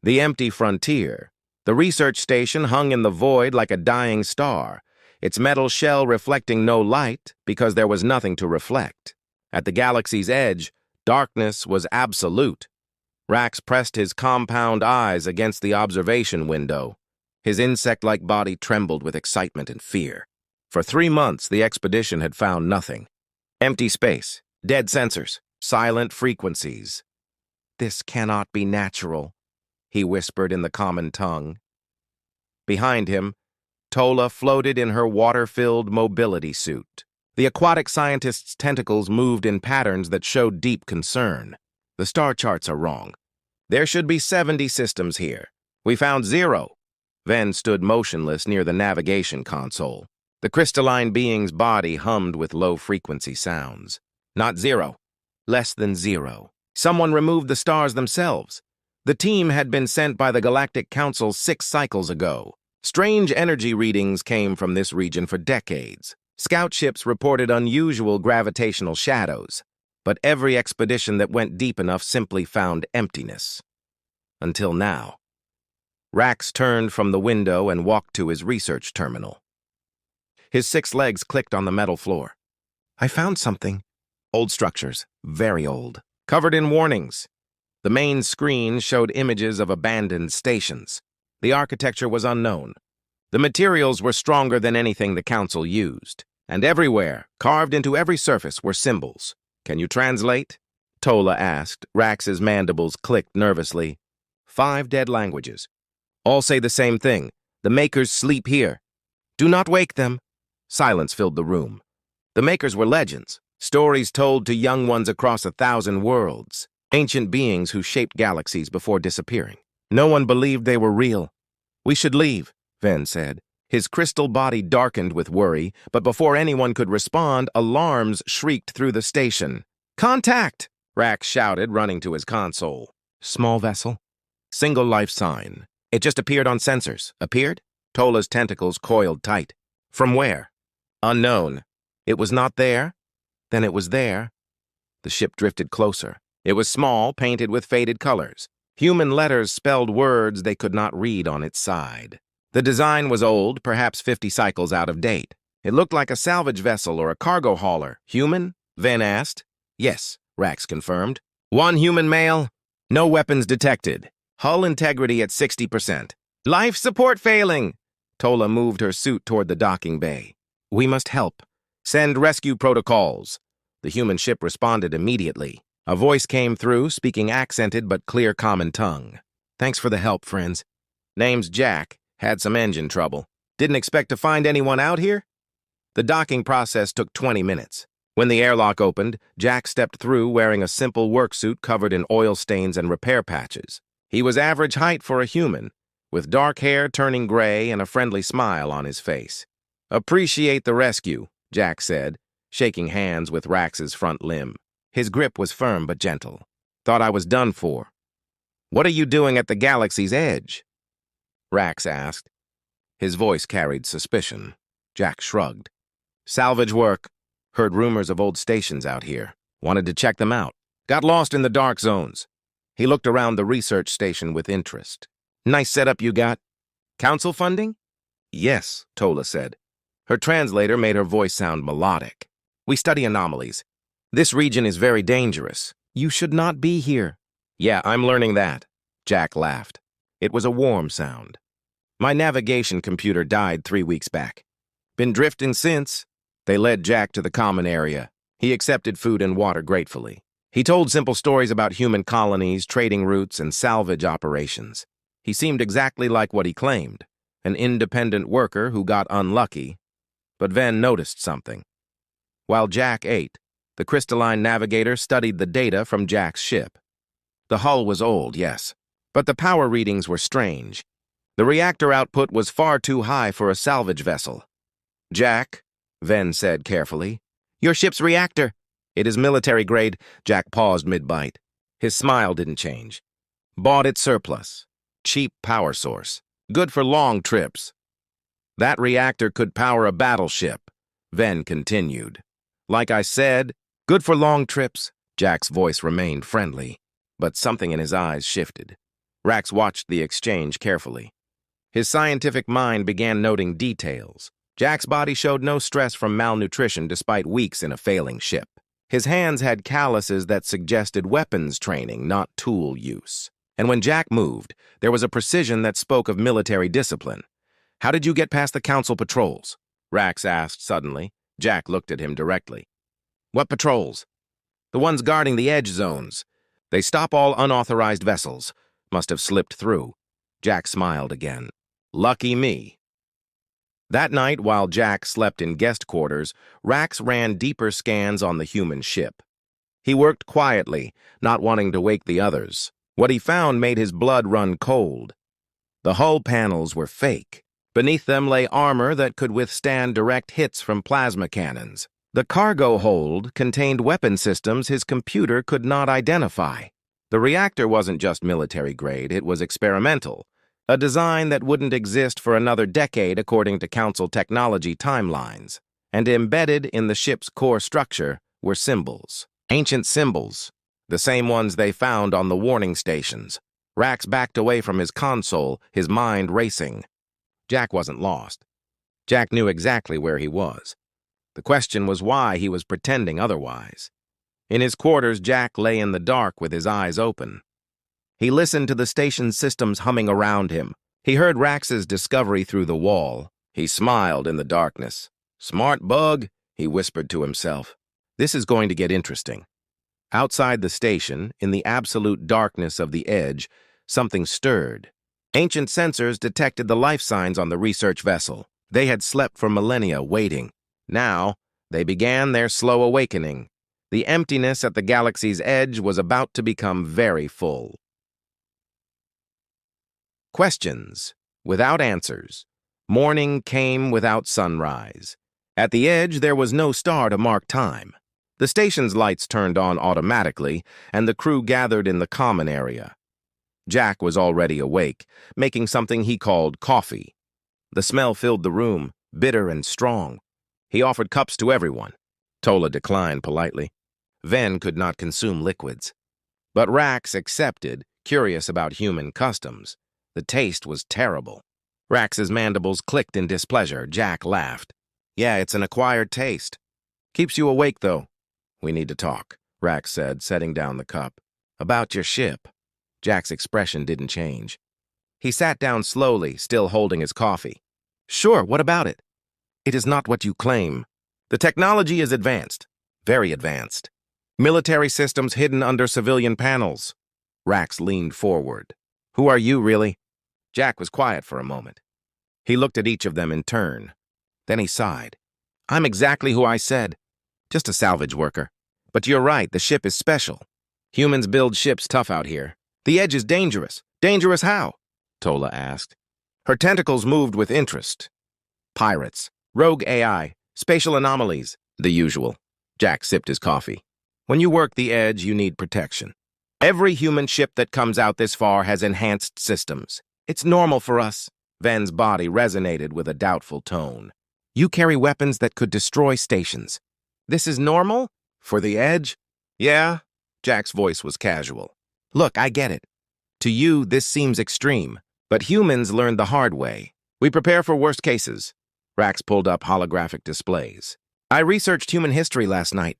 The empty frontier. The research station hung in the void like a dying star, its metal shell reflecting no light because there was nothing to reflect. At the galaxy's edge, darkness was absolute. Rax pressed his compound eyes against the observation window. His insect-like body trembled with excitement and fear. For 3 months, the expedition had found nothing. Empty space, dead sensors, silent frequencies. "This cannot be natural," he whispered in the common tongue. Behind him, Tola floated in her water-filled mobility suit. The aquatic scientist's tentacles moved in patterns that showed deep concern. "The star charts are wrong. There should be 70 systems here. We found 0. Ven stood motionless near the navigation console. The crystalline being's body hummed with low-frequency sounds. "Not 0. Less than 0. Someone removed the stars themselves. The team had been sent by the Galactic Council 6 cycles ago. Strange energy readings came from this region for decades. Scout ships reported unusual gravitational shadows, but every expedition that went deep enough simply found emptiness. Until now." Rax turned from the window and walked to his research terminal. His 6 legs clicked on the metal floor. "I found something." Old structures, very old, covered in warnings. The main screen showed images of abandoned stations. The architecture was unknown. The materials were stronger than anything the Council used. And everywhere, carved into every surface, were symbols. "Can you translate?" Tola asked. Rax's mandibles clicked nervously. 5 dead languages. All say the same thing. "The Makers sleep here. Do not wake them." Silence filled the room. The Makers were legends, stories told to young ones across 1,000 worlds, ancient beings who shaped galaxies before disappearing. No one believed they were real. "We should leave," Ven said. His crystal body darkened with worry, but before anyone could respond, alarms shrieked through the station. "Contact!" Rax shouted, running to his console. "Small vessel. Single life sign. It just appeared on sensors." "Appeared?" Tola's tentacles coiled tight. "From where?" "Unknown." "It was not there?" "Then it was there." The ship drifted closer. It was small, painted with faded colors. Human letters spelled words they could not read on its side. The design was old, perhaps 50 cycles out of date. It looked like a salvage vessel or a cargo hauler. "Human?" Ven asked. "Yes," Rax confirmed. "1 human male. No weapons detected. Hull integrity at 60%. Life support failing." Tola moved her suit toward the docking bay. "We must help. Send rescue protocols." The human ship responded immediately. A voice came through, speaking accented but clear common tongue. "Thanks for the help, friends. Name's Jack. Had some engine trouble. Didn't expect to find anyone out here?" The docking process took 20 minutes. When the airlock opened, Jack stepped through wearing a simple work suit covered in oil stains and repair patches. He was average height for a human, with dark hair turning gray and a friendly smile on his face. "Appreciate the rescue," Jack said, shaking hands with Rax's front limb. His grip was firm but gentle. "Thought I was done for." "What are you doing at the galaxy's edge?" Rax asked. His voice carried suspicion. Jack shrugged. "Salvage work. Heard rumors of old stations out here. Wanted to check them out. Got lost in the dark zones." He looked around the research station with interest. "Nice setup you got. Council funding?" "Yes," Tola said. Her translator made her voice sound melodic. "We study anomalies. This region is very dangerous. You should not be here." "Yeah, I'm learning that." Jack laughed. It was a warm sound. "My navigation computer died 3 weeks back. Been drifting since." They led Jack to the common area. He accepted food and water gratefully. He told simple stories about human colonies, trading routes, and salvage operations. He seemed exactly like what he claimed, an independent worker who got unlucky. But Ven noticed something. While Jack ate, the crystalline navigator studied the data from Jack's ship. The hull was old, yes, but the power readings were strange. The reactor output was far too high for a salvage vessel. "Jack," Ven said carefully, "your ship's reactor." "It is military grade." Jack paused mid-bite. His smile didn't change. "Bought it surplus. Cheap power source. Good for long trips." "That reactor could power a battleship," Ven continued. "Like I said, good for long trips." Jack's voice remained friendly, but something in his eyes shifted. Rax watched the exchange carefully. His scientific mind began noting details. Jack's body showed no stress from malnutrition despite weeks in a failing ship. His hands had calluses that suggested weapons training, not tool use. And when Jack moved, there was a precision that spoke of military discipline. "How did you get past the council patrols?" Rax asked suddenly. Jack looked at him directly. "What patrols?" "The ones guarding the edge zones. They stop all unauthorized vessels. Must have slipped through." Jack smiled again. "Lucky me." That night, while Jack slept in guest quarters, Rax ran deeper scans on the human ship. He worked quietly, not wanting to wake the others. What he found made his blood run cold. The hull panels were fake. Beneath them lay armor that could withstand direct hits from plasma cannons. The cargo hold contained weapon systems his computer could not identify. The reactor wasn't just military grade, it was experimental. A design that wouldn't exist for another decade according to Council technology timelines. And embedded in the ship's core structure were symbols. Ancient symbols, the same ones they found on the warning stations. Rax backed away from his console, his mind racing. Jack wasn't lost. Jack knew exactly where he was. The question was why he was pretending otherwise. In his quarters, Jack lay in the dark with his eyes open. He listened to the station systems humming around him. He heard Rax's discovery through the wall. He smiled in the darkness. "Smart bug," he whispered to himself. "This is going to get interesting." Outside the station, in the absolute darkness of the edge, something stirred. Ancient sensors detected the life signs on the research vessel. They had slept for millennia, waiting. Now, they began their slow awakening. The emptiness at the galaxy's edge was about to become very full. Questions without answers. Morning came without sunrise. At the edge, there was no star to mark time. The station's lights turned on automatically, and the crew gathered in the common area. Jack was already awake, making something he called coffee. The smell filled the room, bitter and strong. He offered cups to everyone. Tola declined politely. Ven could not consume liquids. But Rax accepted, curious about human customs. The taste was terrible. Rax's mandibles clicked in displeasure. Jack laughed. "Yeah, it's an acquired taste. Keeps you awake, though." "We need to talk," Rax said, setting down the cup. "About your ship." Jack's expression didn't change. He sat down slowly, still holding his coffee. "Sure, what about it?" "It is not what you claim. The technology is advanced. Very advanced. Military systems hidden under civilian panels." Rax leaned forward. "Who are you, really?" Jack was quiet for a moment. He looked at each of them in turn. Then he sighed. "I'm exactly who I said. Just a salvage worker. But you're right, the ship is special. Humans build ships tough out here. The edge is dangerous. Dangerous how?" Tola asked. Her tentacles moved with interest. "Pirates, rogue AI, spatial anomalies, the usual." Jack sipped his coffee. "When you work the edge, you need protection. Every human ship that comes out this far has enhanced systems. It's normal for us." Ven's body resonated with a doubtful tone. "You carry weapons that could destroy stations. This is normal? For the edge?" "Yeah." Jack's voice was casual. "Look, I get it. To you, this seems extreme. But humans learned the hard way. We prepare for worst cases." Rax pulled up holographic displays. "I researched human history last night.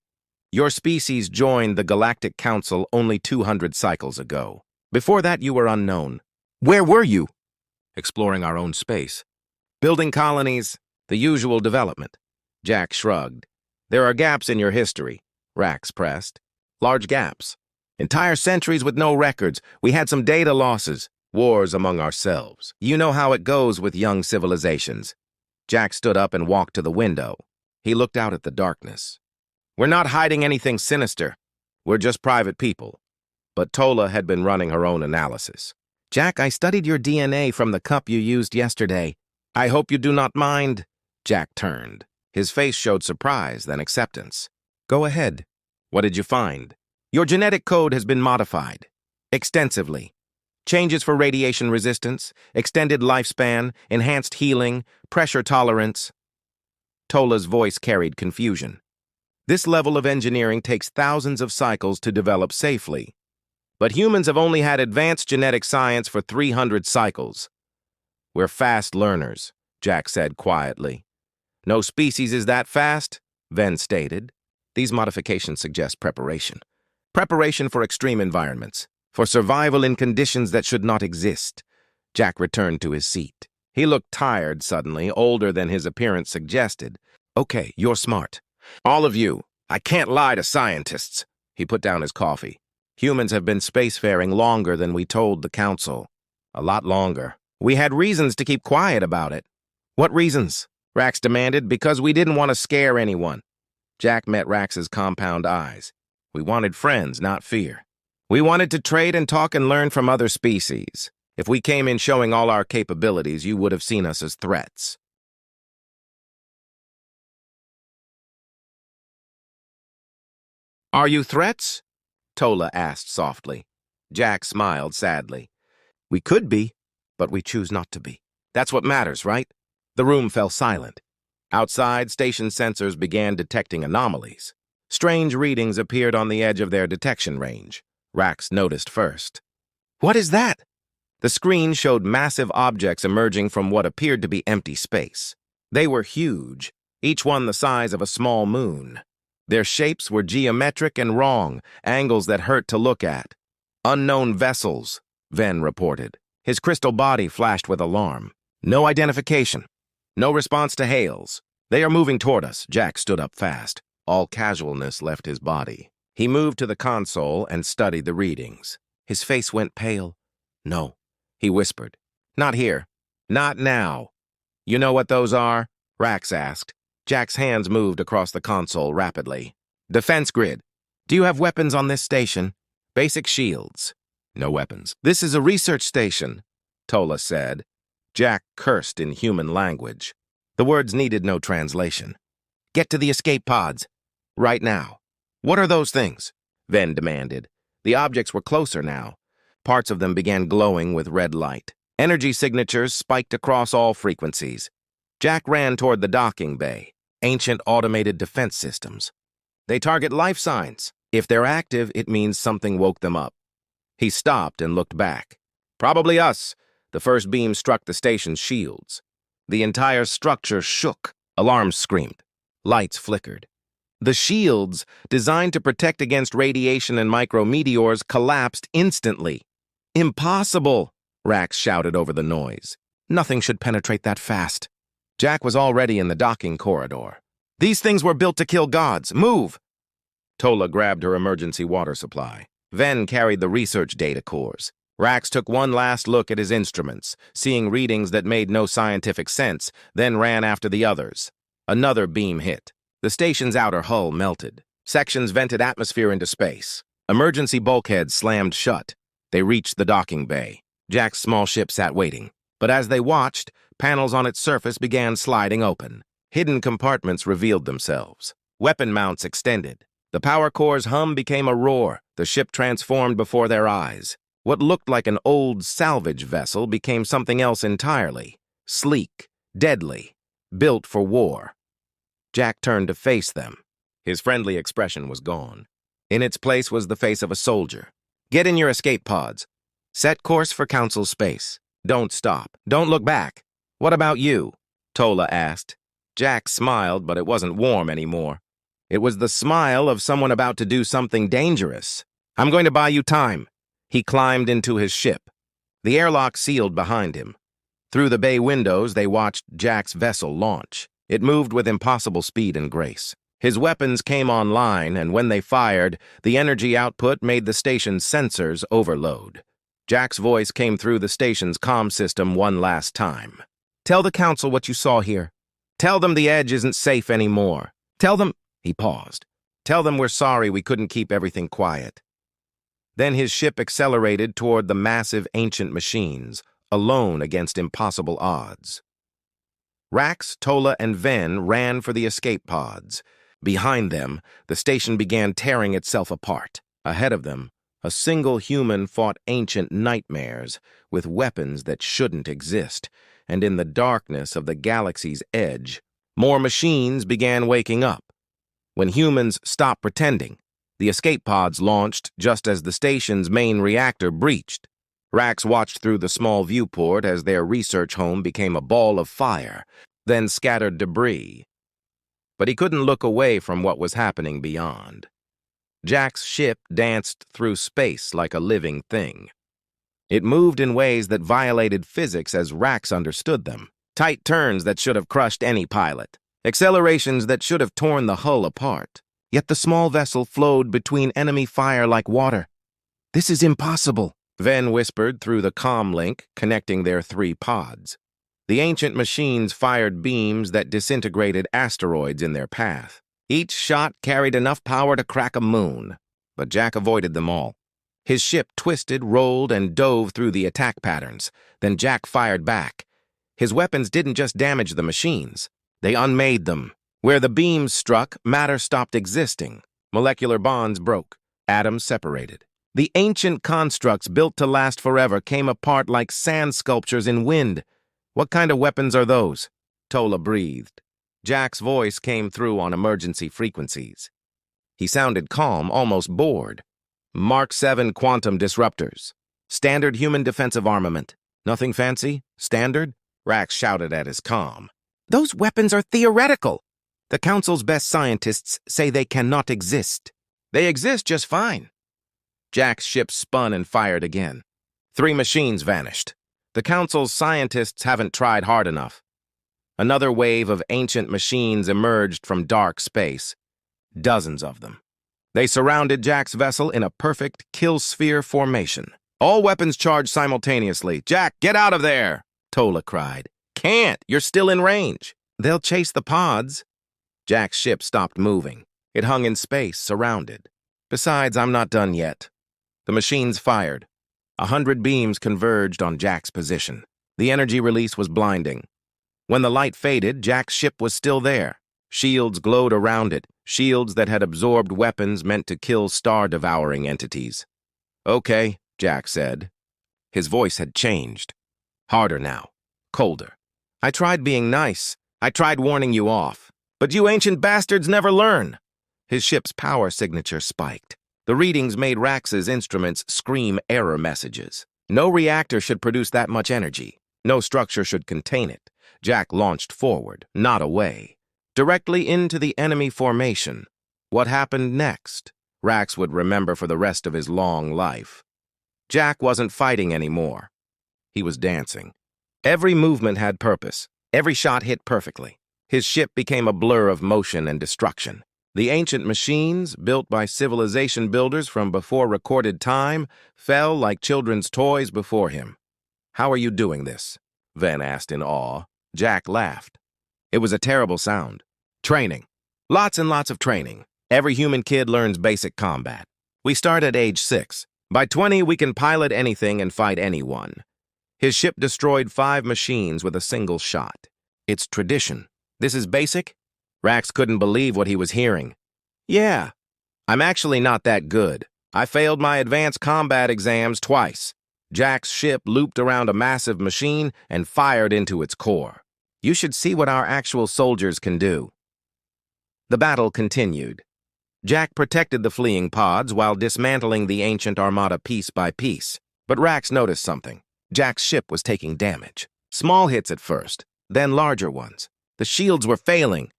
Your species joined the Galactic Council only 200 cycles ago. Before that, you were unknown. Where were you?" "Exploring our own space. Building colonies, the usual development." Jack shrugged. "There are gaps in your history," Rax pressed. "Large gaps. Entire centuries with no records. We had some data losses. Wars among ourselves. You know how it goes with young civilizations." Jack stood up and walked to the window. He looked out at the darkness. "We're not hiding anything sinister. We're just private people." But Tola had been running her own analysis. "Jack, I studied your DNA from the cup you used yesterday. I hope you do not mind." Jack turned. His face showed surprise, then acceptance. "Go ahead. What did you find?" "Your genetic code has been modified. Extensively. Changes for radiation resistance, extended lifespan, enhanced healing, pressure tolerance." Tola's voice carried confusion. "This level of engineering takes thousands of cycles to develop safely. But humans have only had advanced genetic science for 300 cycles. We're fast learners, Jack said quietly. No species is that fast, Ven stated. These modifications suggest preparation. Preparation for extreme environments, for survival in conditions that should not exist. Jack returned to his seat. He looked tired suddenly, older than his appearance suggested. Okay, you're smart. All of you. I can't lie to scientists. He put down his coffee. Humans have been spacefaring longer than we told the Council. A lot longer. We had reasons to keep quiet about it. What reasons? Rax demanded. Because we didn't want to scare anyone. Jack met Rax's compound eyes. We wanted friends, not fear. We wanted to trade and talk and learn from other species. If we came in showing all our capabilities, you would have seen us as threats. Are you threats? Tola asked softly. Jack smiled sadly. We could be, but we choose not to be. That's what matters, right? The room fell silent. Outside, station sensors began detecting anomalies. Strange readings appeared on the edge of their detection range. Rax noticed first. What is that? The screen showed massive objects emerging from what appeared to be empty space. They were huge, each one the size of a small moon. Their shapes were geometric and wrong, angles that hurt to look at. Unknown vessels, Ven reported. His crystal body flashed with alarm. No identification. No response to hails. They are moving toward us. Jack stood up fast. All casualness left his body. He moved to the console and studied the readings. His face went pale. No, he whispered. Not here. Not now. You know what those are? Rax asked. Jack's hands moved across the console rapidly. Defense grid. Do you have weapons on this station? Basic shields. No weapons. This is a research station, Tola said. Jack cursed in human language. The words needed no translation. Get to the escape pods. Right now. What are those things? Ven demanded. The objects were closer now. Parts of them began glowing with red light. Energy signatures spiked across all frequencies. Jack ran toward the docking bay. Ancient automated defense systems. They target life signs. If they're active, it means something woke them up. He stopped and looked back. Probably us. The first beam struck the station's shields. The entire structure shook. Alarms screamed. Lights flickered. The shields, designed to protect against radiation and micrometeors, collapsed instantly. Impossible, Rax shouted over the noise. Nothing should penetrate that fast. Jack was already in the docking corridor. These things were built to kill gods. Move! Tola grabbed her emergency water supply. Ven carried the research data cores. Rax took one last look at his instruments, seeing readings that made no scientific sense, then ran after the others. Another beam hit. The station's outer hull melted. Sections vented atmosphere into space. Emergency bulkheads slammed shut. They reached the docking bay. Jack's small ship sat waiting. But as they watched, panels on its surface began sliding open. Hidden compartments revealed themselves. Weapon mounts extended. The power core's hum became a roar. The ship transformed before their eyes. What looked like an old salvage vessel became something else entirely. Sleek, deadly, built for war. Jack turned to face them. His friendly expression was gone. In its place was the face of a soldier. Get in your escape pods. Set course for Council space. Don't stop. Don't look back. What about you? Tola asked. Jack smiled, but it wasn't warm anymore. It was the smile of someone about to do something dangerous. I'm going to buy you time. He climbed into his ship. The airlock sealed behind him. Through the bay windows, they watched Jack's vessel launch. It moved with impossible speed and grace. His weapons came online, and when they fired, the energy output made the station's sensors overload. Jack's voice came through the station's comm system one last time. Tell the Council what you saw here. Tell them the Edge isn't safe anymore. Tell them... He paused. Tell them we're sorry we couldn't keep everything quiet. Then his ship accelerated toward the massive ancient machines, alone against impossible odds. Rax, Tola, and Ven ran for the escape pods. Behind them, the station began tearing itself apart. Ahead of them, a single human fought ancient nightmares with weapons that shouldn't exist, and in the darkness of the galaxy's edge, more machines began waking up. When humans stopped pretending, The escape pods launched just as the station's main reactor breached. Rax watched through the small viewport as their research home became a ball of fire, then scattered debris. But he couldn't look away from what was happening beyond. Jack's ship danced through space like a living thing. It moved in ways that violated physics as Rax understood them. Tight turns that should have crushed any pilot. Accelerations that should have torn the hull apart. Yet the small vessel flowed between enemy fire like water. "This is impossible," Ven whispered through the comm link connecting their 3 pods. The ancient machines fired beams that disintegrated asteroids in their path. Each shot carried enough power to crack a moon, but Jack avoided them all. His ship twisted, rolled, and dove through the attack patterns. Then Jack fired back. His weapons didn't just damage the machines. They unmade them. Where the beams struck, matter stopped existing. Molecular bonds broke. Atoms separated. The ancient constructs built to last forever came apart like sand sculptures in wind. "What kind of weapons are those?" Tola breathed. Jack's voice came through on emergency frequencies. He sounded calm, almost bored. "Mark 7 quantum disruptors. Standard human defensive armament. Nothing fancy? Standard?" Rax shouted at his comm. "Those weapons are theoretical. The Council's best scientists say they cannot exist." "They exist just fine." Jack's ship spun and fired again. 3 machines vanished. The Council's scientists haven't tried hard enough. Another wave of ancient machines emerged from dark space. Dozens of them. They surrounded Jack's vessel in a perfect kill sphere formation. "All weapons charged simultaneously. Jack, get out of there!" Tola cried. "Can't! You're still in range." "They'll chase the pods." Jack's ship stopped moving. It hung in space, surrounded. "Besides, I'm not done yet." The machines fired. 100 beams converged on Jack's position. The energy release was blinding. When the light faded, Jack's ship was still there. Shields glowed around it, shields that had absorbed weapons meant to kill star-devouring entities. "Okay," Jack said. His voice had changed. Harder now. Colder. "I tried being nice. I tried warning you off. But you ancient bastards never learn." His ship's power signature spiked. The readings made Rax's instruments scream error messages. No reactor should produce that much energy. No structure should contain it. Jack launched forward, not away. Directly into the enemy formation. What happened next? Rax would remember for the rest of his long life. Jack wasn't fighting anymore. He was dancing. Every movement had purpose. Every shot hit perfectly. His ship became a blur of motion and destruction. The ancient machines, built by civilization builders from before recorded time, fell like children's toys before him. "How are you doing this?" Ven asked in awe. Jack laughed. It was a terrible sound. "Training. Lots and lots of training. Every human kid learns basic combat. We start at age 6. By 20, we can pilot anything and fight anyone." His ship destroyed 5 machines with a single shot. "It's tradition. This is basic?" Rax couldn't believe what he was hearing. "Yeah. I'm actually not that good. I failed my advanced combat exams twice." Jack's ship looped around a massive machine and fired into its core. "You should see what our actual soldiers can do." The battle continued. Jack protected the fleeing pods while dismantling the ancient armada piece by piece. But Rax noticed something. Jack's ship was taking damage. Small hits at first, then larger ones. The shields were failing.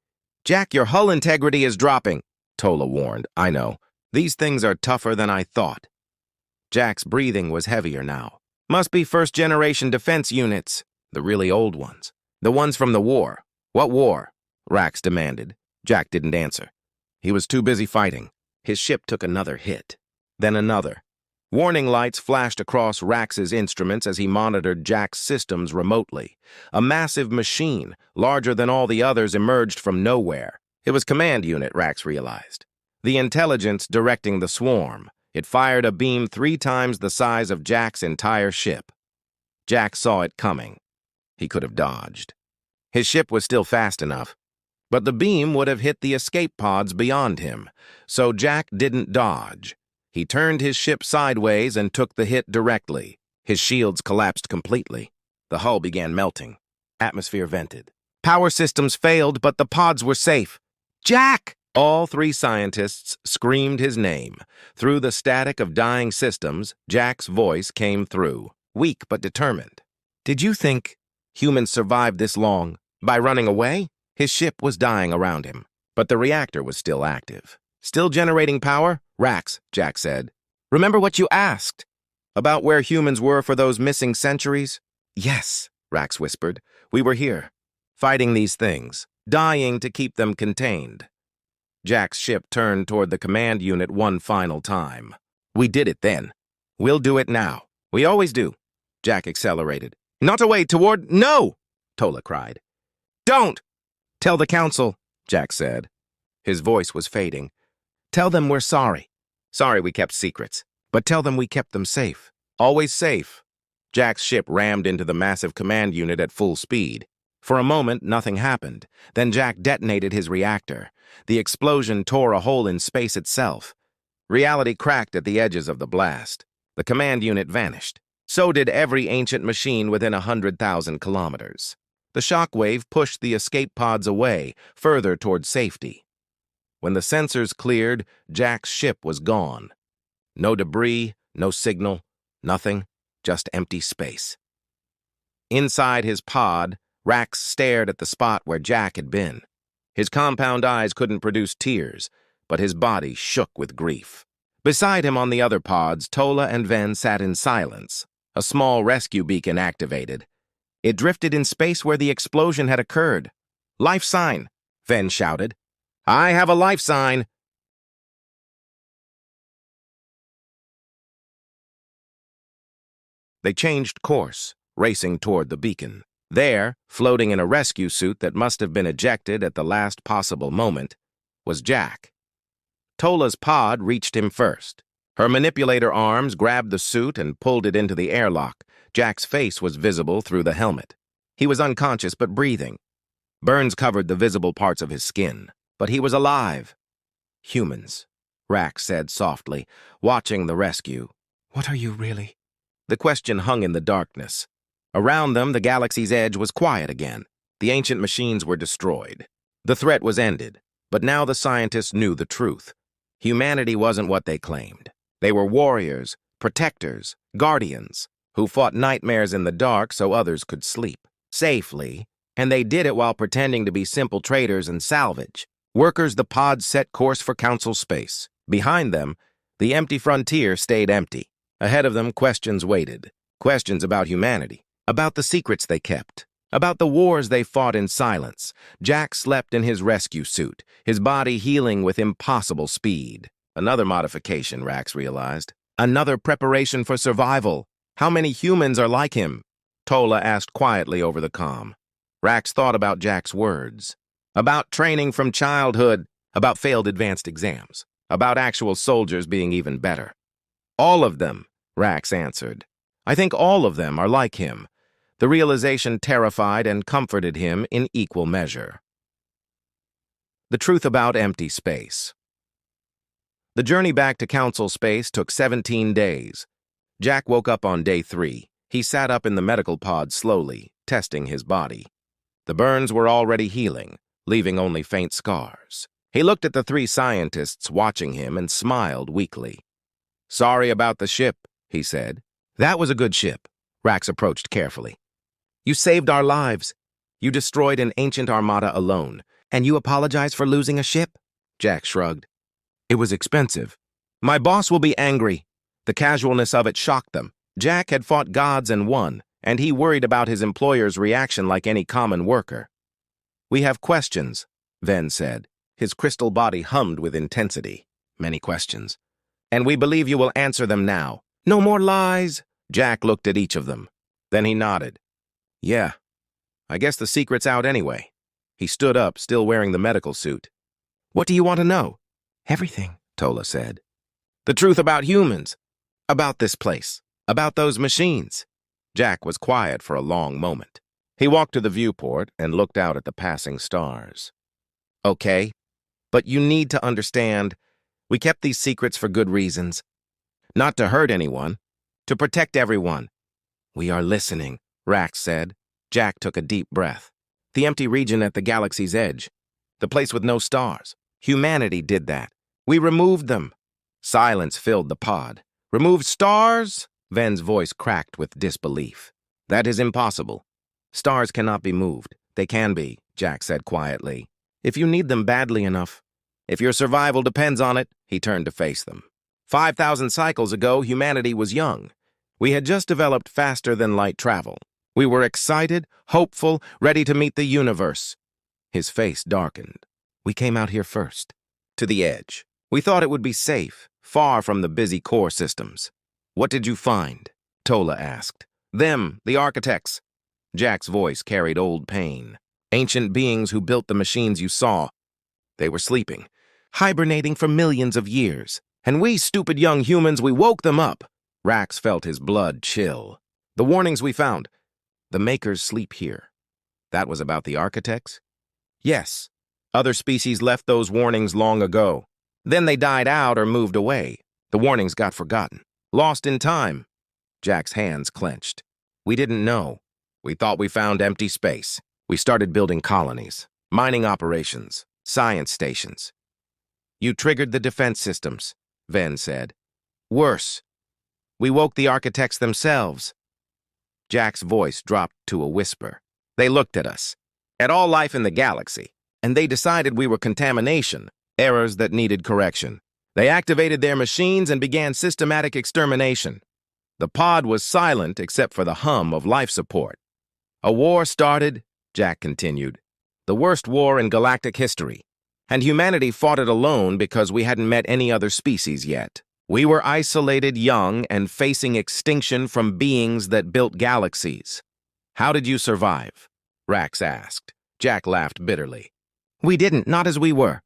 "Jack, your hull integrity is dropping," Tola warned. "I know. These things are tougher than I thought." Jack's breathing was heavier now. "Must be first-generation defense units. The really old ones. The ones from the war." "What war?" Rax demanded. Jack didn't answer. He was too busy fighting. His ship took another hit. Then another. Warning lights flashed across Rax's instruments as he monitored Jack's systems remotely. A massive machine, larger than all the others, emerged from nowhere. It was Command Unit, Rax realized. The intelligence directing the swarm. It fired a beam 3 times the size of Jack's entire ship. Jack saw it coming. He could have dodged. His ship was still fast enough. But the beam would have hit the escape pods beyond him, so Jack didn't dodge. He turned his ship sideways and took the hit directly. His shields collapsed completely. The hull began melting. Atmosphere vented. Power systems failed, but the pods were safe. "Jack!" All three scientists screamed his name. Through the static of dying systems, Jack's voice came through, weak but determined. Did you think humans survived this long by running away? His ship was dying around him, but the reactor was still active. Still generating power? Rax, Jack said. Remember what you asked? About where humans were for those missing centuries? Yes, Rax whispered. We were here, fighting these things, dying to keep them contained. Jack's ship turned toward the command unit one final time. We did it then. We'll do it now. We always do. Jack accelerated. Not away toward— No! Tola cried. Don't! Tell the council, Jack said. His voice was fading. Tell them we're sorry. Sorry we kept secrets. But tell them we kept them safe. Always safe. Jack's ship rammed into the massive command unit at full speed. For a moment, nothing happened. Then Jack detonated his reactor. The explosion tore a hole in space itself. Reality cracked at the edges of the blast. The command unit vanished. So did every ancient machine within 100,000 kilometers. The shock wave pushed the escape pods away, further toward safety. When the sensors cleared, Jack's ship was gone. No debris, no signal, nothing, just empty space. Inside his pod, Rax stared at the spot where Jack had been. His compound eyes couldn't produce tears, but his body shook with grief. Beside him on the other pods, Tola and Ven sat in silence, a small rescue beacon activated. It drifted in space where the explosion had occurred. Life sign, Ven shouted. I have a life sign. They changed course, racing toward the beacon. There, floating in a rescue suit that must have been ejected at the last possible moment, was Jack. Tola's pod reached him first. Her manipulator arms grabbed the suit and pulled it into the airlock. Jack's face was visible through the helmet. He was unconscious but breathing. Burns covered the visible parts of his skin, but he was alive. Humans, Rax said softly, watching the rescue. What are you really? The question hung in the darkness. Around them, the galaxy's edge was quiet again. The ancient machines were destroyed. The threat was ended, but now the scientists knew the truth. Humanity wasn't what they claimed. They were warriors, protectors, guardians, who fought nightmares in the dark so others could sleep safely, and they did it while pretending to be simple traders and salvage. Workers, the pods set course for council space. Behind them, the empty frontier stayed empty. Ahead of them, questions waited. Questions about humanity, about the secrets they kept, about the wars they fought in silence. Jack slept in his rescue suit, his body healing with impossible speed. Another modification, Rax realized. Another preparation for survival. How many humans are like him? Tola asked quietly over the comm. Rax thought about Jack's words. About training from childhood, about failed advanced exams, about actual soldiers being even better. All of them, Rax answered. I think all of them are like him. The realization terrified and comforted him in equal measure. The truth about empty space. The journey back to council space took 17 days. Jack woke up on day 3. He sat up in the medical pod slowly, testing his body. The burns were already healing, leaving only faint scars. He looked at the 3 scientists watching him and smiled weakly. Sorry about the ship, he said. That was a good ship. Rax approached carefully. You saved our lives. You destroyed an ancient armada alone, and you apologize for losing a ship? Jack shrugged. It was expensive. My boss will be angry. The casualness of it shocked them. Jack had fought gods and won, and he worried about his employer's reaction like any common worker. We have questions, Ven said. His crystal body hummed with intensity. Many questions. And we believe you will answer them now. No more lies. Jack looked at each of them. Then he nodded. Yeah, I guess the secret's out anyway. He stood up, still wearing the medical suit. What do you want to know? Everything, Tola said. The truth about humans. About this place. About those machines. Jack was quiet for a long moment. He walked to the viewport and looked out at the passing stars. Okay, but you need to understand, we kept these secrets for good reasons. Not to hurt anyone, to protect everyone. We are listening, Rax said. Jack took a deep breath. The empty region at the galaxy's edge. The place with no stars. Humanity did that. We removed them. Silence filled the pod. Removed stars? Ven's voice cracked with disbelief. That is impossible. Stars cannot be moved. They can be, Jack said quietly. If you need them badly enough. If your survival depends on it, he turned to face them. 5,000 cycles ago, humanity was young. We had just developed faster-than-light travel. We were excited, hopeful, ready to meet the universe. His face darkened. We came out here first, to the edge. We thought it would be safe, far from the busy core systems. What did you find? Tola asked. Them, the architects. Jack's voice carried old pain. Ancient beings who built the machines you saw. They were sleeping, hibernating for millions of years. And we stupid young humans, we woke them up. Rax felt his blood chill. The warnings we found. The makers sleep here. That was about the architects? Yes. Other species left those warnings long ago. Then they died out or moved away. The warnings got forgotten. Lost in time. Jack's hands clenched. We didn't know. We thought we found empty space. We started building colonies, mining operations, science stations. You triggered the defense systems, Ven said. Worse. We woke the architects themselves. Jack's voice dropped to a whisper. They looked at us, at all life in the galaxy, and they decided we were contamination, errors that needed correction. They activated their machines and began systematic extermination. The pod was silent except for the hum of life support. A war started, Jack continued. The worst war in galactic history. And humanity fought it alone because we hadn't met any other species yet. We were isolated, young, and facing extinction from beings that built galaxies. How did you survive? Rax asked. Jack laughed bitterly. We didn't, not as we were.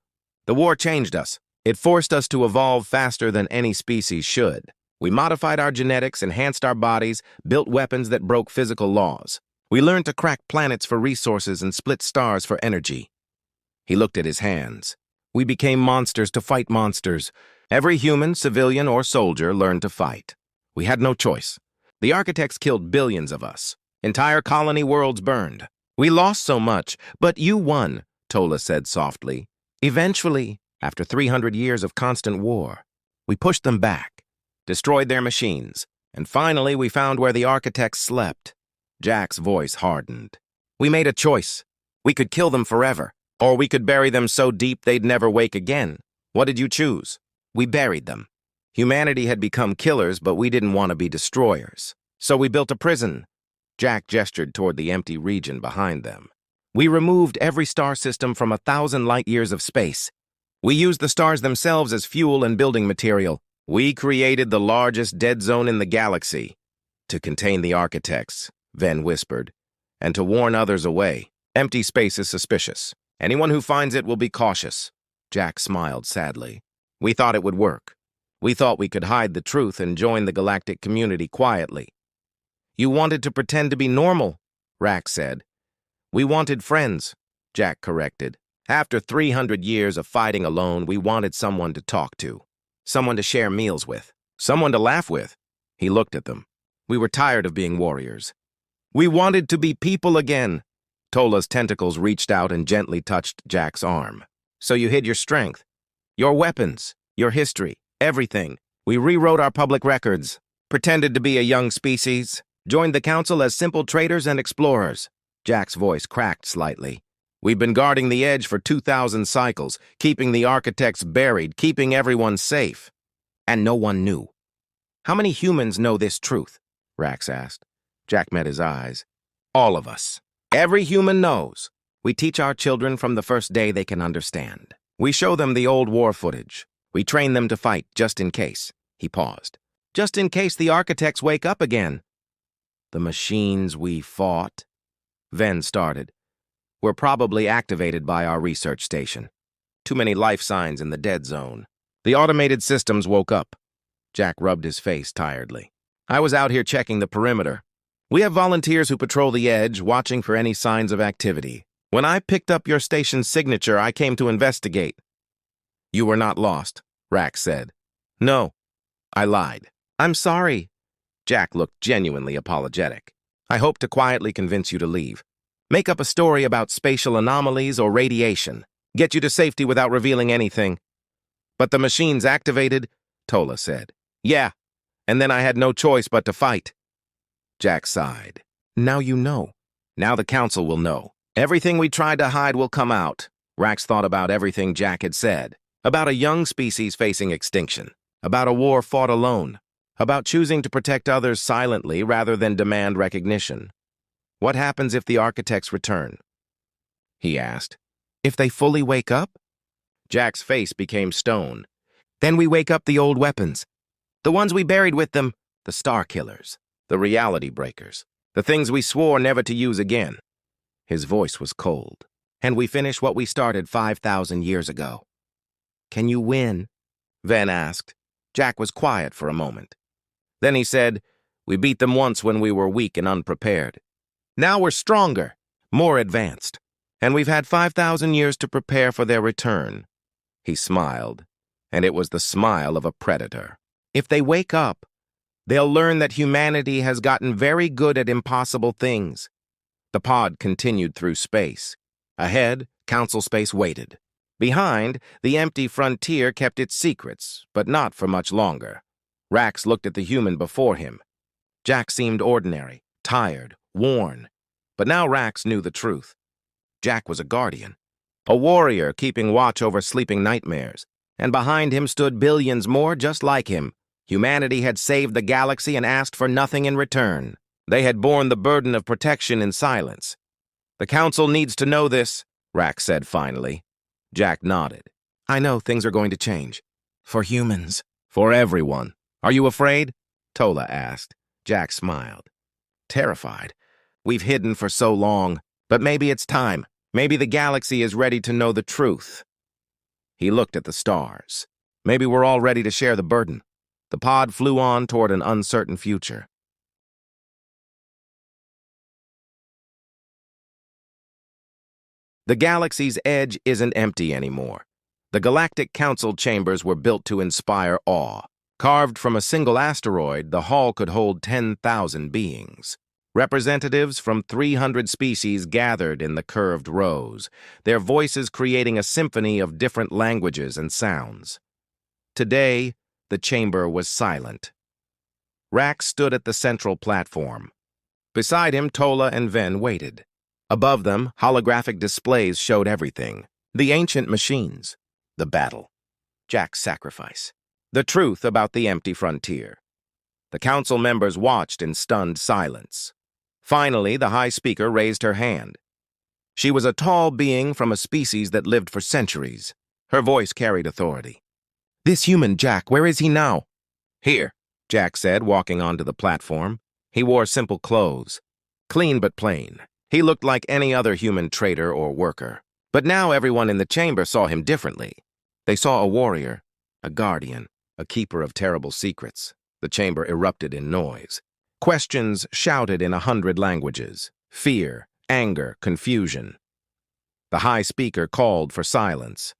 The war changed us. It forced us to evolve faster than any species should. We modified our genetics, enhanced our bodies, built weapons that broke physical laws. We learned to crack planets for resources and split stars for energy. He looked at his hands. We became monsters to fight monsters. Every human, civilian, or soldier learned to fight. We had no choice. The architects killed billions of us. Entire colony worlds burned. We lost so much, but you won, Tola said softly. Eventually, after 300 years of constant war, we pushed them back, destroyed their machines, and finally we found where the architects slept. Jack's voice hardened. We made a choice. We could kill them forever, or we could bury them so deep they'd never wake again. What did you choose? We buried them. Humanity had become killers, but we didn't want to be destroyers. So we built a prison. Jack gestured toward the empty region behind them. We removed every star system from 1,000 light-years of space. We used the stars themselves as fuel and building material. We created the largest dead zone in the galaxy. To contain the architects, Ven whispered, and to warn others away. Empty space is suspicious. Anyone who finds it will be cautious. Jack smiled sadly. We thought it would work. We thought we could hide the truth and join the galactic community quietly. You wanted to pretend to be normal, Rax said. We wanted friends, Jack corrected. After 300 years of fighting alone, we wanted someone to talk to, someone to share meals with, someone to laugh with. He looked at them. We were tired of being warriors. We wanted to be people again. Tola's tentacles reached out and gently touched Jack's arm. So you hid your strength, your weapons, your history, everything. We rewrote our public records, pretended to be a young species, joined the council as simple traders and explorers. Jack's voice cracked slightly. We've been guarding the edge for 2,000 cycles, keeping the architects buried, keeping everyone safe. And no one knew. How many humans know this truth? Rax asked. Jack met his eyes. All of us. Every human knows. We teach our children from the first day they can understand. We show them the old war footage. We train them to fight just in case. He paused. Just in case the architects wake up again. The machines we fought, Ven started, were probably activated by our research station. Too many life signs in the dead zone. The automated systems woke up. Jack rubbed his face tiredly. I was out here checking the perimeter. We have volunteers who patrol the edge, watching for any signs of activity. When I picked up your station's signature, I came to investigate. You were not lost, Rax said. No, I lied. I'm sorry. Jack looked genuinely apologetic. I hope to quietly convince you to leave. Make up a story about spatial anomalies or radiation. Get you to safety without revealing anything. But the machines activated, Tola said. Yeah, and then I had no choice but to fight. Jack sighed. Now you know. Now the council will know. Everything we tried to hide will come out. Rax thought about everything Jack had said. About a young species facing extinction. About a war fought alone. About choosing to protect others silently rather than demand recognition. What happens if the architects return? He asked. If they fully wake up? Jack's face became stone. Then we wake up the old weapons. The ones we buried with them, the star killers, the reality breakers, the things we swore never to use again. His voice was cold. And we finish what we started 5,000 years ago. Can you win? Ven asked. Jack was quiet for a moment. Then he said, we beat them once when we were weak and unprepared. Now we're stronger, more advanced, and we've had 5,000 years to prepare for their return. He smiled, and it was the smile of a predator. If they wake up, they'll learn that humanity has gotten very good at impossible things. The pod continued through space. Ahead, council space waited. Behind, the empty frontier kept its secrets, but not for much longer. Rax looked at the human before him. Jack seemed ordinary, tired, worn. But now Rax knew the truth. Jack was a guardian, a warrior keeping watch over sleeping nightmares. And behind him stood billions more just like him. Humanity had saved the galaxy and asked for nothing in return. They had borne the burden of protection in silence. The council needs to know this, Rax said finally. Jack nodded. I know things are going to change. For humans. For everyone. Are you afraid? Tola asked. Jack smiled. Terrified. We've hidden for so long, but maybe it's time. Maybe the galaxy is ready to know the truth. He looked at the stars. Maybe we're all ready to share the burden. The pod flew on toward an uncertain future. The galaxy's edge isn't empty anymore. The Galactic Council chambers were built to inspire awe. Carved from a single asteroid, the hall could hold 10,000 beings. Representatives from 300 species gathered in the curved rows, their voices creating a symphony of different languages and sounds. Today, the chamber was silent. Rax stood at the central platform. Beside him, Tola and Ven waited. Above them, holographic displays showed everything. The ancient machines, the battle, Jack's sacrifice, the truth about the empty frontier. The council members watched in stunned silence. Finally, the High Speaker raised her hand. She was a tall being from a species that lived for centuries. Her voice carried authority. This human, Jack, where is he now? Here, Jack said, walking onto the platform. He wore simple clothes, clean but plain. He looked like any other human trader or worker. But now everyone in the chamber saw him differently. They saw a warrior, a guardian, a keeper of terrible secrets. The chamber erupted in noise. Questions shouted in 100 languages. Fear, anger, confusion. The High Speaker called for silence.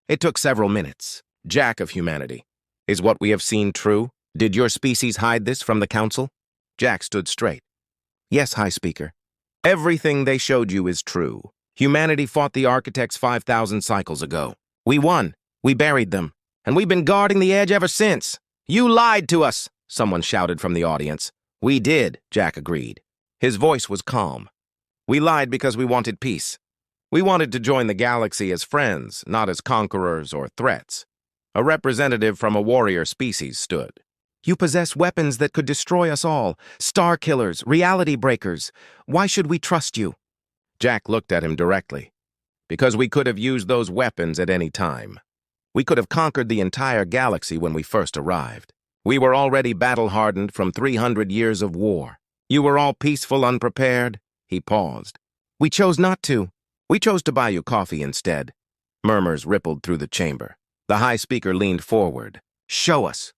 It took several minutes. Jack of humanity, is what we have seen true? Did your species hide this from the council? Jack stood straight. Yes, High Speaker. Everything they showed you is true. Humanity fought the architects 5,000 cycles ago. We won. We buried them. And we've been guarding the edge ever since. You lied to us, someone shouted from the audience. We did, Jack agreed. His voice was calm. We lied because we wanted peace. We wanted to join the galaxy as friends, not as conquerors or threats. A representative from a warrior species stood. You possess weapons that could destroy us all. Star killers, reality breakers. Why should we trust you? Jack looked at him directly. Because we could have used those weapons at any time. We could have conquered the entire galaxy when we first arrived. We were already battle-hardened from 300 years of war. You were all peaceful, unprepared. He paused. We chose not to. We chose to buy you coffee instead. Murmurs rippled through the chamber. The High Speaker leaned forward. Show us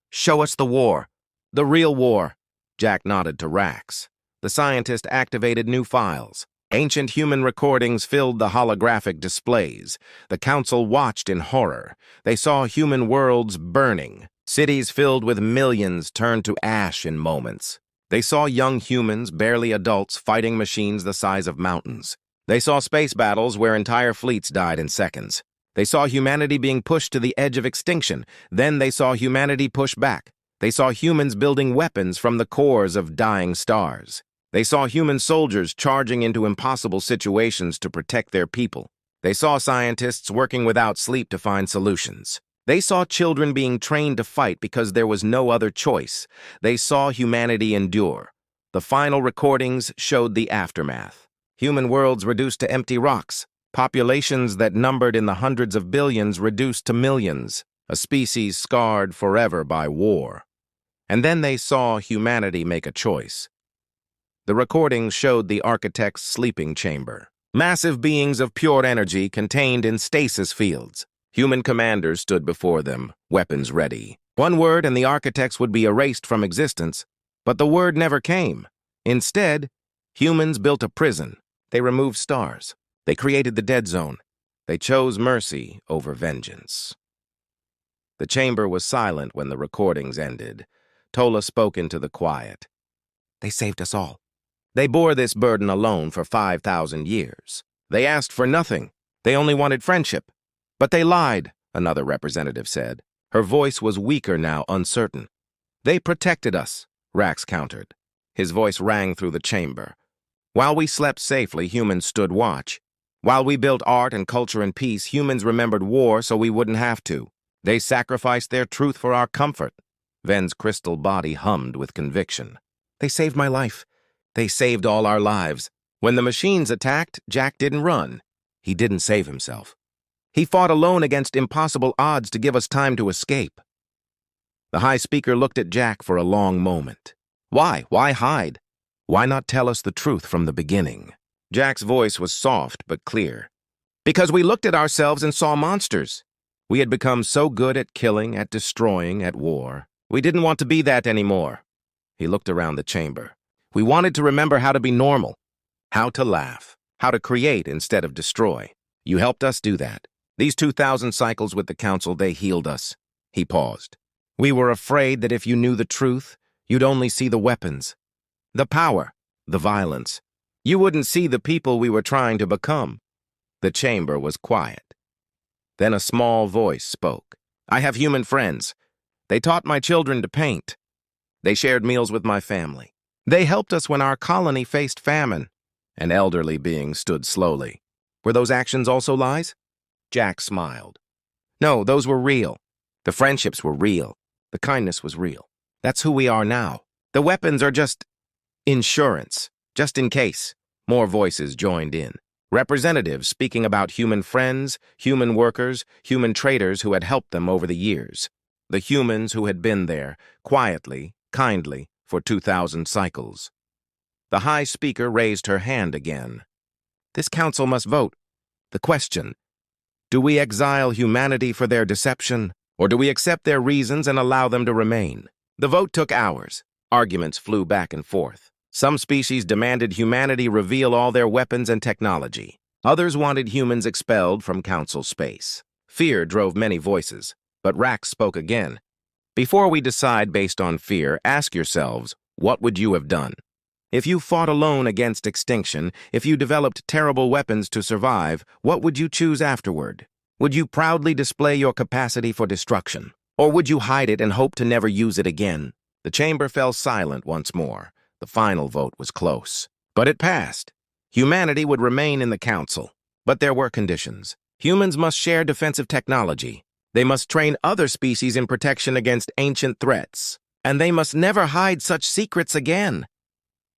the war. The real war. Jack nodded to Rax. The scientist activated new files. Ancient human recordings filled the holographic displays. The council watched in horror. They saw human worlds burning. Cities filled with millions turned to ash in moments. They saw young humans, barely adults, fighting machines the size of mountains. They saw space battles where entire fleets died in seconds. They saw humanity being pushed to the edge of extinction. Then they saw humanity push back. They saw humans building weapons from the cores of dying stars. They saw human soldiers charging into impossible situations to protect their people. They saw scientists working without sleep to find solutions. They saw children being trained to fight because there was no other choice. They saw humanity endure. The final recordings showed the aftermath. Human worlds reduced to empty rocks. Populations that numbered in the hundreds of billions reduced to millions. A species scarred forever by war. And then they saw humanity make a choice. The recordings showed the architect's sleeping chamber. Massive beings of pure energy contained in stasis fields. Human commanders stood before them, weapons ready. One word and the architects would be erased from existence, but the word never came. Instead, humans built a prison. They removed stars. They created the dead zone. They chose mercy over vengeance. The chamber was silent when the recordings ended. Tola spoke into the quiet. They saved us all. They bore this burden alone for 5,000 years. They asked for nothing. They only wanted friendship. But they lied, another representative said. Her voice was weaker now, uncertain. They protected us, Rax countered. His voice rang through the chamber. While we slept safely, humans stood watch. While we built art and culture and peace, humans remembered war so we wouldn't have to. They sacrificed their truth for our comfort. Ven's crystal body hummed with conviction. They saved my life. They saved all our lives. When the machines attacked, Jack didn't run. He didn't save himself. He fought alone against impossible odds to give us time to escape. The high speaker looked at Jack for a long moment. Why? Why hide? Why not tell us the truth from the beginning? Jack's voice was soft but clear. Because we looked at ourselves and saw monsters. We had become so good at killing, at destroying, at war. We didn't want to be that anymore. He looked around the chamber. We wanted to remember how to be normal, how to laugh, how to create instead of destroy. You helped us do that. These 2,000 cycles with the council, they healed us. He paused. We were afraid that if you knew the truth, you'd only see the weapons, the power, the violence. You wouldn't see the people we were trying to become. The chamber was quiet. Then a small voice spoke. I have human friends. They taught my children to paint. They shared meals with my family. They helped us when our colony faced famine. An elderly being stood slowly. Were those actions also lies? Jack smiled. No, those were real. The friendships were real. The kindness was real. That's who we are now. The weapons are just insurance, just in case. More voices joined in. Representatives speaking about human friends, human workers, human traders who had helped them over the years. The humans who had been there, quietly, kindly, for 2,000 cycles. The high speaker raised her hand again. This council must vote. The question, do we exile humanity for their deception, or do we accept their reasons and allow them to remain? The vote took hours. Arguments flew back and forth. Some species demanded humanity reveal all their weapons and technology. Others wanted humans expelled from council space. Fear drove many voices, but Rax spoke again. Before we decide based on fear, ask yourselves, what would you have done? If you fought alone against extinction, if you developed terrible weapons to survive, what would you choose afterward? Would you proudly display your capacity for destruction? Or would you hide it and hope to never use it again? The chamber fell silent once more. The final vote was close. But it passed. Humanity would remain in the council. But there were conditions. Humans must share defensive technology. They must train other species in protection against ancient threats. And they must never hide such secrets again.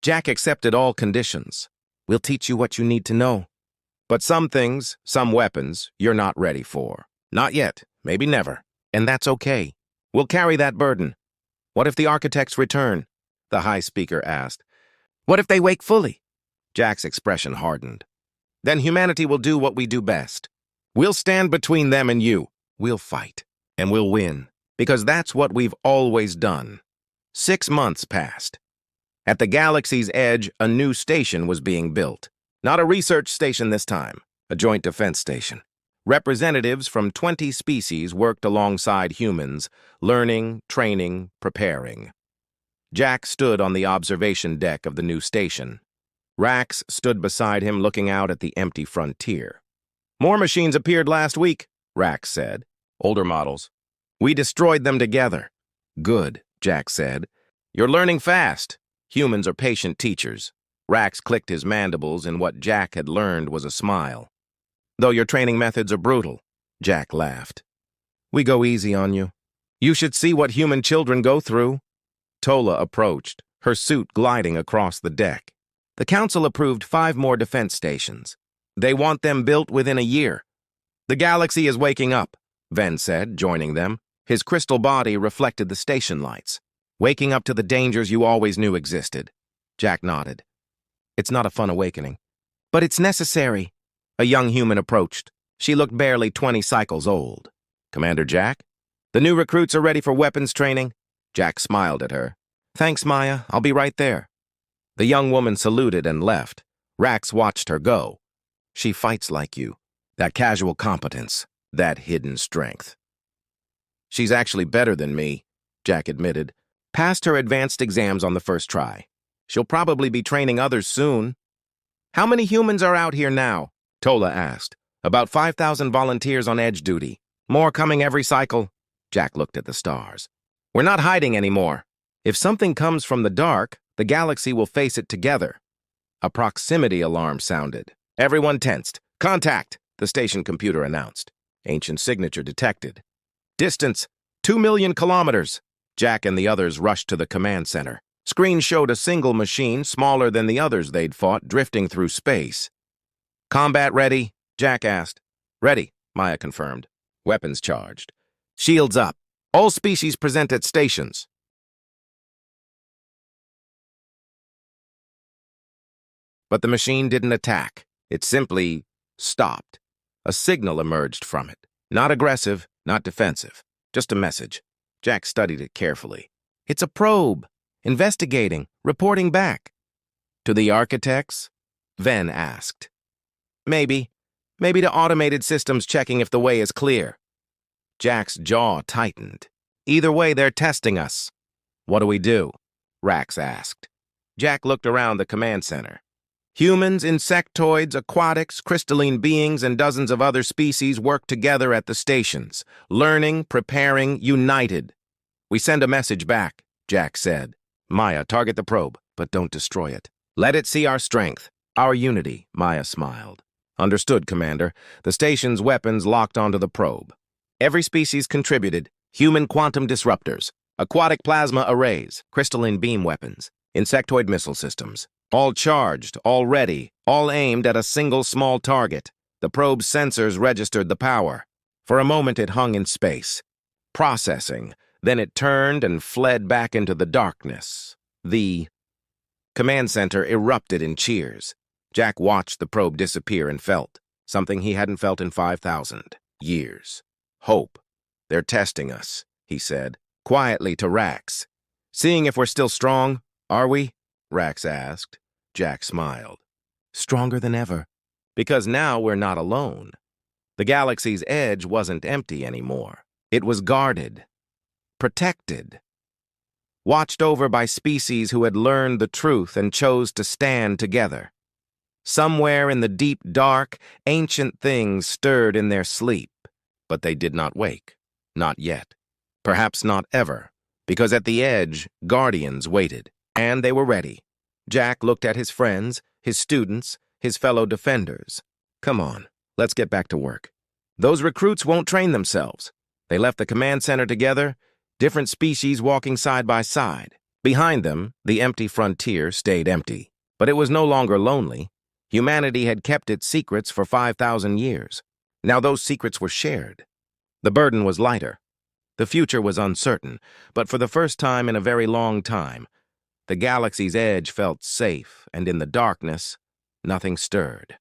Jack accepted all conditions. We'll teach you what you need to know. But some things, some weapons, you're not ready for. Not yet, maybe never. And that's okay. We'll carry that burden. What if the architects return? The high speaker asked. What if they wake fully? Jack's expression hardened. Then humanity will do what we do best. We'll stand between them and you. We'll fight. And we'll win. Because that's what we've always done. 6 months passed. At the galaxy's edge, a new station was being built. Not a research station this time, a joint defense station. Representatives from 20 species worked alongside humans, learning, training, preparing. Jack stood on the observation deck of the new station. Rax stood beside him looking out at the empty frontier. More machines appeared last week, Rax said. Older models. We destroyed them together. Good, Jack said. You're learning fast. Humans are patient teachers. Rax clicked his mandibles, and what Jack had learned was a smile. Though your training methods are brutal, Jack laughed. We go easy on you. You should see what human children go through. Tola approached, her suit gliding across the deck. The council approved 5 more defense stations. They want them built within a year. The galaxy is waking up, Ven said, joining them. His crystal body reflected the station lights. Waking up to the dangers you always knew existed. Jack nodded. It's not a fun awakening. But it's necessary. A young human approached. She looked barely 20 cycles old. Commander Jack? The new recruits are ready for weapons training. Jack smiled at her. Thanks, Maya. I'll be right there. The young woman saluted and left. Rax watched her go. She fights like you. That casual competence. That hidden strength. She's actually better than me, Jack admitted. Passed her advanced exams on the first try. She'll probably be training others soon. How many humans are out here now? Tola asked. About 5,000 volunteers on edge duty. More coming every cycle. Jack looked at the stars. We're not hiding anymore. If something comes from the dark, the galaxy will face it together. A proximity alarm sounded. Everyone tensed. Contact, the station computer announced. Ancient signature detected. Distance, 2 million kilometers. Jack and the others rushed to the command center. Screen showed a single machine, smaller than the others they'd fought, drifting through space. Combat ready? Jack asked. Ready, Maya confirmed. Weapons charged. Shields up. All species present at stations. But the machine didn't attack. It simply stopped. A signal emerged from it. Not aggressive, not defensive. Just a message. Jack studied it carefully. It's a probe. Investigating. Reporting back. To the architects? Ven asked. Maybe. Maybe to automated systems checking if the way is clear. Jack's jaw tightened. Either way, they're testing us. What do we do? Rax asked. Jack looked around the command center. Humans, insectoids, aquatics, crystalline beings, and dozens of other species work together at the stations, learning, preparing, united. We send a message back, Jack said. Maya, target the probe, but don't destroy it. Let it see our strength, our unity, Maya smiled. Understood, Commander. The station's weapons locked onto the probe. Every species contributed. Human quantum disruptors, aquatic plasma arrays, crystalline beam weapons, insectoid missile systems. All charged, all ready, all aimed at a single small target. The probe's sensors registered the power. For a moment it hung in space. Processing. Then it turned and fled back into the darkness. The command center erupted in cheers. Jack watched the probe disappear and felt something he hadn't felt in 5,000 years. Hope. They're testing us, he said, quietly to Rax. Seeing if we're still strong, are we? Rax asked. Jack smiled. Stronger than ever. Because now we're not alone. The galaxy's edge wasn't empty anymore. It was guarded. Protected. Watched over by species who had learned the truth and chose to stand together. Somewhere in the deep dark, ancient things stirred in their sleep, but they did not wake. Not yet. Perhaps not ever. Because at the edge, guardians waited, and they were ready. Jack looked at his friends, his students, his fellow defenders. Come on, let's get back to work. Those recruits won't train themselves. They left the command center together, different species walking side by side. Behind them, the empty frontier stayed empty. But it was no longer lonely. Humanity had kept its secrets for 5,000 years. Now those secrets were shared. The burden was lighter. The future was uncertain, but for the first time in a very long time, the galaxy's edge felt safe, and in the darkness, nothing stirred.